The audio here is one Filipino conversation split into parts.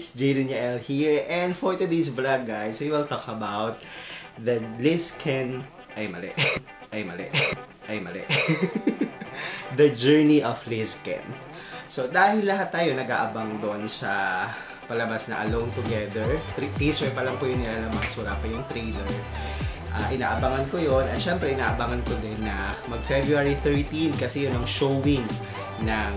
guys, Jaden Yael here, and for today's vlog guys, we will talk about the Lizken, the journey of Lizken. So dahil lahat tayo nag-aabang doon sa palabas na Alone Together, teaser pa lang po yung nilalabas, wala pa yung trailer. Inaabangan ko yon, at syempre inaabangan ko din na mag February 13 kasi yun ang showing ng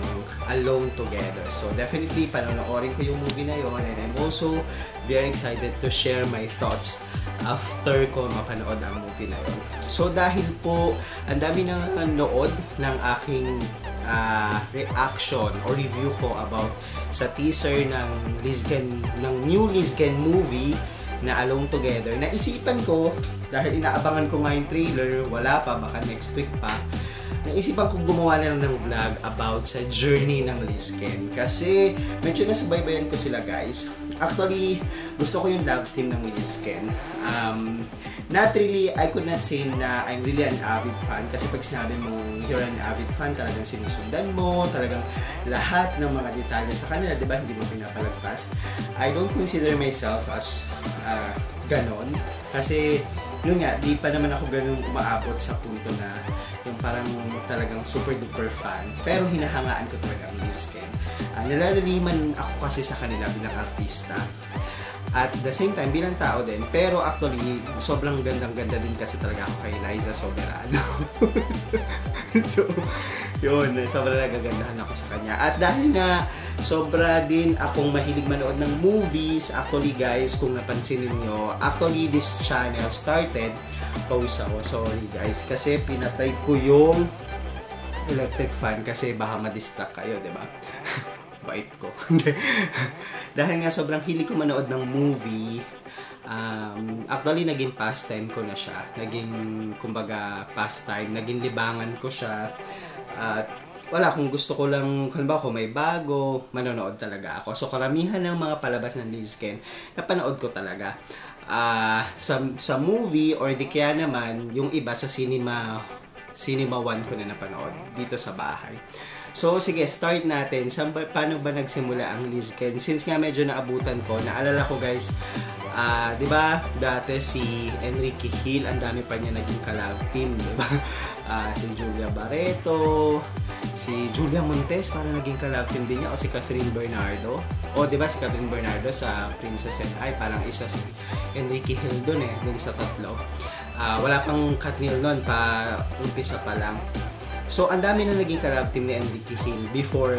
Alone Together. So definitely panonoorin ko yung movie na yon, and I'm also very excited to share my thoughts after ko mapanood ang movie na yon. So dahil po ang dami nang nanood ng aking reaction or review ko about sa teaser ng new Lizken movie na Alone Together, naisipan ko, dahil inaabangan ko nga yung trailer, wala pa, baka next week pa, naisipan ko gumawa na ng vlog about sa journey ng Lizken. Kasi medyo nasubaybayan ko sila guys. Actually, gusto ko yung love team ng Lizken. Not really, I could not say na I'm really an avid fan. Kasi pag sinabi mo you're an avid fan, talagang sinusundan mo, talagang lahat ng mga detalye sa kanila, di ba, hindi mo pinapalagpas. I don't consider myself as ganon. Kasi yun nga, di pa naman ako ganun umaabot sa punto na yung parang talagang super duper fan. Pero hinahangaan ko talaga ang Lizken. Nilalaliman ako kasi sa kanila bilang artista. At the same time, bilang tao din. Pero actually, sobrang gandang-ganda din kasi talaga ako kay Liza Soberano. So, yun. Sobrang nagagandahan ako sa kanya. At dahil nga, sobra din akong mahilig manood ng movies. Actually guys, kung napansin niyo, actually this channel started, pause ako, sorry guys. Kasi pinatay ko yung electric fan kasi baka ma-distract kayo, di ba? Bait ko. Dahil nga sobrang hilig ko manood ng movie, actually naging pastime ko na siya. Naging, kumbaga, pastime. Naging libangan ko siya. At wala, kung gusto ko lang, halimbawa kung may bago, manonood talaga ako. So karamihan ng mga palabas ng Lizken, napanood ko talaga. Sa movie, or di kaya naman, yung iba sa Cinema 1 ko na napanood dito sa bahay. So, sige, start natin. Paano ba nagsimula ang Lizken? Since nga medyo naabutan ko, naalala ko guys, di ba, dati si Enrique Hill, ang dami pa niya naging collab team, di ba? Si Julia Barreto, si Julia Montes, parang naging collab team din niya, o si Catherine Bernardo. O, di ba, si Catherine Bernardo sa Princess and I, parang isa si Enrique Hill dun dun sa tatlo. Wala pang Katniel nun, umpisa pa lang. So, ang dami na naging collab team ni Enrique Hill before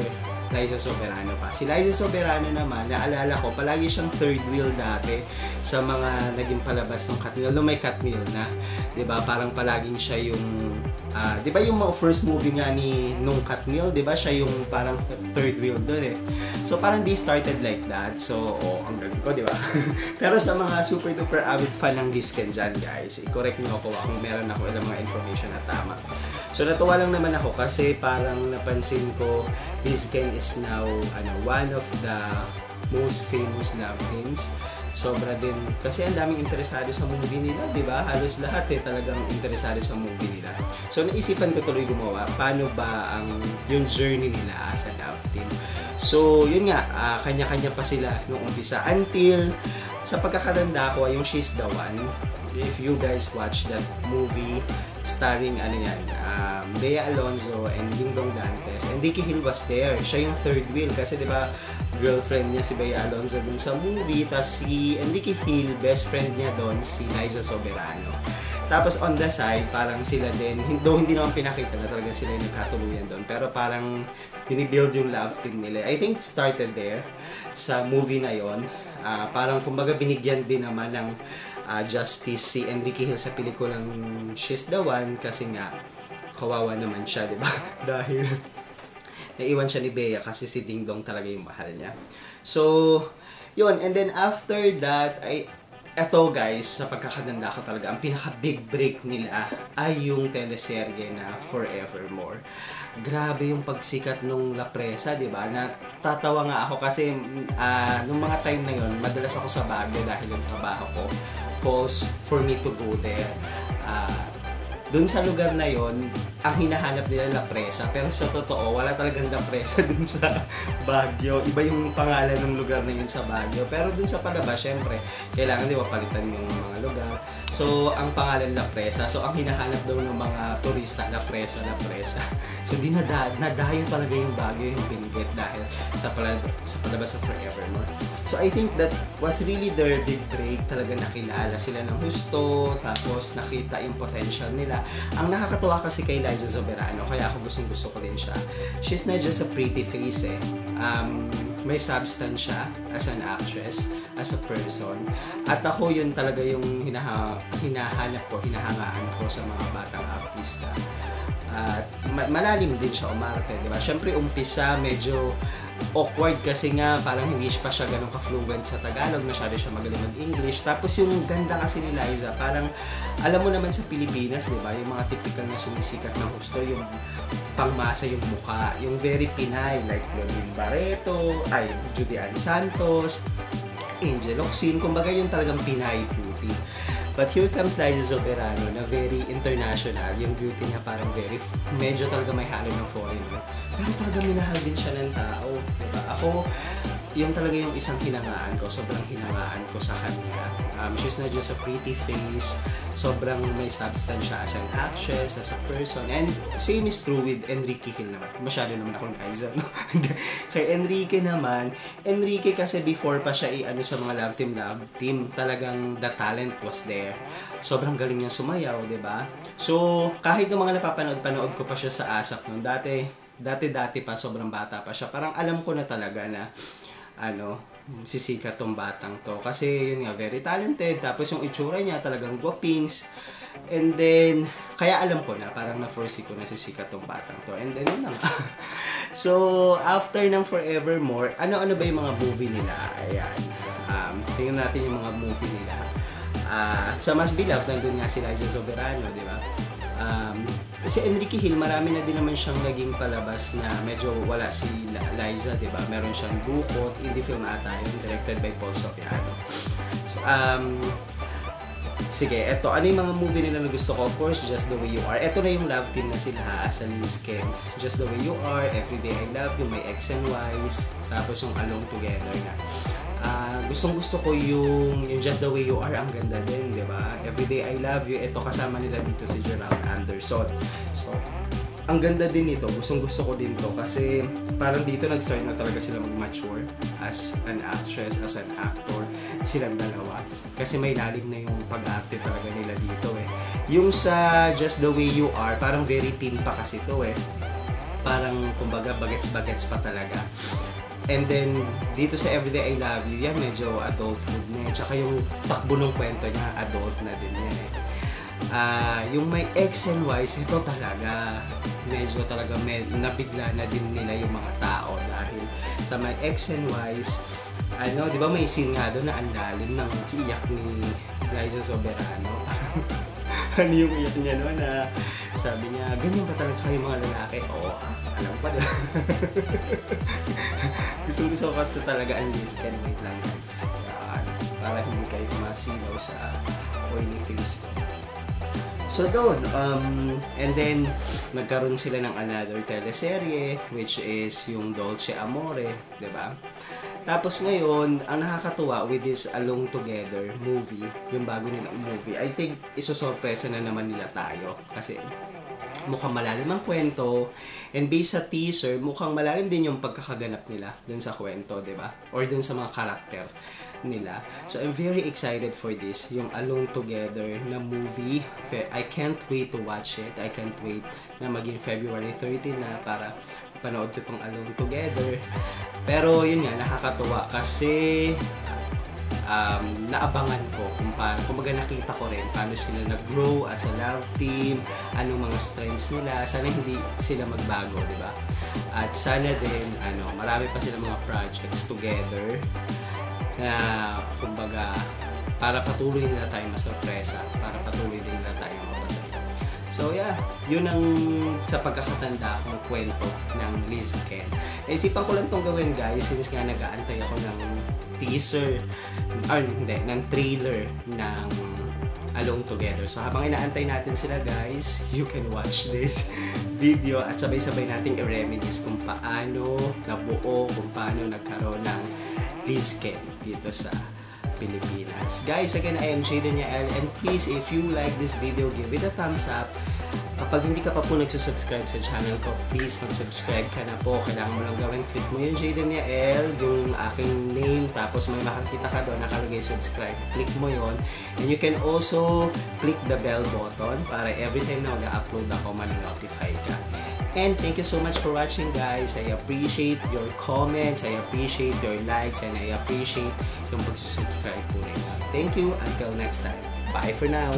Liza Soberano pa. Si Liza Soberano naman, naalala ko, palagi siyang third wheel dati sa mga naging palabas ng Katniel. No, may Katniel na, diba? Parang palaging siya yung, diba yung first movie nga nung Katniel, diba? Siya yung parang third wheel doon So, parang they started like that. So, ang galing ko, diba? Pero sa mga super duper avid fan ng Lizken dyan, guys, i-correct nyo ako kung meron ako ilang mga information na tama. So, natuwa lang naman ako kasi parang napansin ko, Lizken is now one of the most famous love teams. Sobra din. Kasi ang daming interesado sa movie nila, di ba? Halos lahat talagang interesado sa movie nila. So, naisipan ko tuloy gumawa, paano ba yung journey nila as a love team. So, yun nga, kanya-kanya pa sila nung umpisa. Until, sa pagkakatanda ko, yung She's the One. If you guys watch that movie, starring Bea Alonzo and Dingdong Dantes, and Enrique Hill was there. Siya yung third wheel kasi diba girlfriend niya si Bea Alonzo dun sa movie, tas si Enrique Hill, best friend niya dun si Liza Soberano. Tapos on the side, parang sila din, though hindi naman pinakita na talaga sila yung nagkatuluyan doon, pero parang binibuild yung love team nila. I think it started there sa movie na yon. Parang kumbaga binigyan din naman ng justice si Enrique Hill sa pelikulang She's the One kasi nga kawawa naman siya, di ba? Dahil naiwan siya ni Bea kasi si Dingdong talaga yung mahal niya. So, yun. And then after that, eto guys, sa pagkakaganda ko talaga, ang pinaka-big break nila ay yung teleserye na Forevermore. Grabe yung pagsikat nung La Presa, di ba? Natatawa nga ako kasi nung mga time na yun, madalas ako sa Baguio dahil yung trabaho ko calls for me to go there. dun sa lugar na yon ang hinahanap nila La Presa, pero sa totoo, wala talagang La Presa dun sa Baguio. Iba yung pangalan ng lugar na yun sa Baguio. Pero dun sa palabas, syempre, kailangan di ba palitan yung mga lugar. So, ang pangalan La Presa. So, ang hinahanap daw ng mga turista, La Presa, La Presa. So, nadayo talaga yung Baguio yung Benguet dahil sa palabas sa Forevermore. So, I think that was really their big break. Talaga nakilala sila ng husto, tapos nakita yung potential nila. Ang nakakatuwa kasi kay Liza Soberano, kaya ako gusto ko din siya. She's not just a pretty face eh. May substance siya as an actress, as a person. At ako yun talaga yung hinahanap ko, hinahangaan ko sa mga batang artista. At malalim din siya umarte, di ba? Siyempre umpisa medyo awkward kasi nga parang hindi pa siya ganun ka-fluent sa Tagalog, masyado siya magaling mag-English. Tapos yung ganda kasi ni Liza, parang alam mo naman sa Pilipinas, di ba? Yung mga typical na sumisikat na husto, yung pangmasa yung mukha, yung very Pinay, like Lolin Barreto, Judy Ann Santos, Angel Locsin, kumbaga yung talagang Pinay beauty. But here comes Liza Soberano na very international. Yung beauty niya parang very, medyo talaga may halo ng foreigner. Pero talaga minahal din siya ng tao. Diba? Ako, yung talaga yung isang hinangaan ko. Sobrang hinangaan ko sa kanya. She's not just a pretty face. Sobrang may substance siya as an actress, as a person. And same is true with Enrique Hill naman. Masyado naman akong Liza, no? Kay Enrique naman, Enrique kasi before pa siya sa mga Love Team, talagang the talent was there. Sobrang galing niya sumayaw, di ba? So, kahit ng mga napapanood ko pa siya sa ASAP noon, dati pa, sobrang bata pa siya. Parang alam ko na talaga na, sisikat tong batang to. Kasi yun nga, very talented. Tapos yung itsura niya talagang guwapings. And then, kaya alam ko na, parang na-foresee ko na sisikat tong batang to. And then, yun lang. So, after ng Forevermore, ano-ano ba yung mga movie nila? Ayan. Tingnan natin yung mga movie nila. Sa Must Be Loved, nandun nga si Liza Soberano, di ba? Si Enrique Hill, marami na din naman siyang naging palabas na medyo wala si Liza, di ba? Meron siyang Bukot, indie film ata yun, directed by Paul Sopiano. So, sige, eto, ano yung mga movie nila na gusto ko? Of course, Just the Way You Are. Eto na yung love team na sila as a Liz Ken. Just the Way You Are, Everyday I Love You, may X and Y's, tapos yung Alone Together na. Gustong-gusto ko yung Just the Way You Are, ang ganda din, di ba? Everyday I Love You, ito kasama nila dito si Gerald Anderson. So, ang ganda din nito, gustong-gusto ko din to kasi parang dito nag-start na talaga sila mag-mature as an actress, as an actor, silang dalawa. Kasi may lalim na yung pag-arte talaga nila dito eh. Yung sa Just the Way You Are, parang very teen pa kasi to eh. Parang, kumbaga, bagets-bagets pa talaga. And then, dito sa Everyday I Love You, yan medyo adulthood na. Tsaka yung takbo ng kwento niya, adult na din yan eh. Yung may X and Y's, ito talaga, medyo talaga nabigla na din nila yung mga tao dahil sa may X and Y's, di ba may scene nga doon na ang lalim ng iyak ni Liza Soberano. Ano yung iyak niya no na sabi niya, ganyan ba talaga kayo mga lalaki? Oo, alam pa din. Gusto ko kasi talaga ang Liz Ken. Wait lang guys. Para hindi kayo masilaw sa oily face ko. So doon, and then nagkaroon sila ng another teleserye which is yung Dolce Amore, di ba? Tapos ngayon, ang nakakatuwa with this Alone Together movie, yung bago nilang movie, I think isosorpresa na naman nila tayo kasi mukhang malalim ang kwento, and based sa teaser, mukhang malalim din yung pagkakaganap nila dun sa kwento, di ba? Or dun sa mga karakter nila. So I'm very excited for this, yung Alone Together na movie. I can't wait to watch it. I can't wait na maging February 13 na para panood ko tong Alone Together. Pero yun nga, nakakatuwa kasi naabangan ko kung paano, kumbaga nakita ko rin paano sila nag-grow as a love team, anong mga strengths nila, sana hindi sila magbago, di ba? At sana din, marami pa sila mga projects together na, kumbaga, para patuloy nila tayong masurpresa, para patuloy din nila tayong mapasaya. So yeah, yun ang sa pagkakatanda kong kwento ng Liz Ken. Naisipan ko lang itong gawin guys, since nga nag-aantay ako ng teaser, ng trailer ng Alone Together. So habang inaantay natin sila guys, you can watch this video at sabay-sabay nating i-reminisce kung paano nabuo, kung paano nagkaroon ng Lizken dito sa Pilipinas. Guys, again, I am Jayden Yael, and please, if you like this video, give it a thumbs up. Kapag hindi ka pa po nagsusubscribe sa channel ko, please mag-subscribe ka na po. Kailangan mo lang gawin, click mo yung Jayden Yael, yung aking name, tapos may makakita ka doon, nakalagay subscribe. Click mo yon, and you can also click the bell button para every time na mag-upload ako, man-notify ka. And thank you so much for watching, guys. I appreciate your comments, I appreciate your likes, and I appreciate yung pag-subscribe po rin. Thank you. Until next time. Bye for now.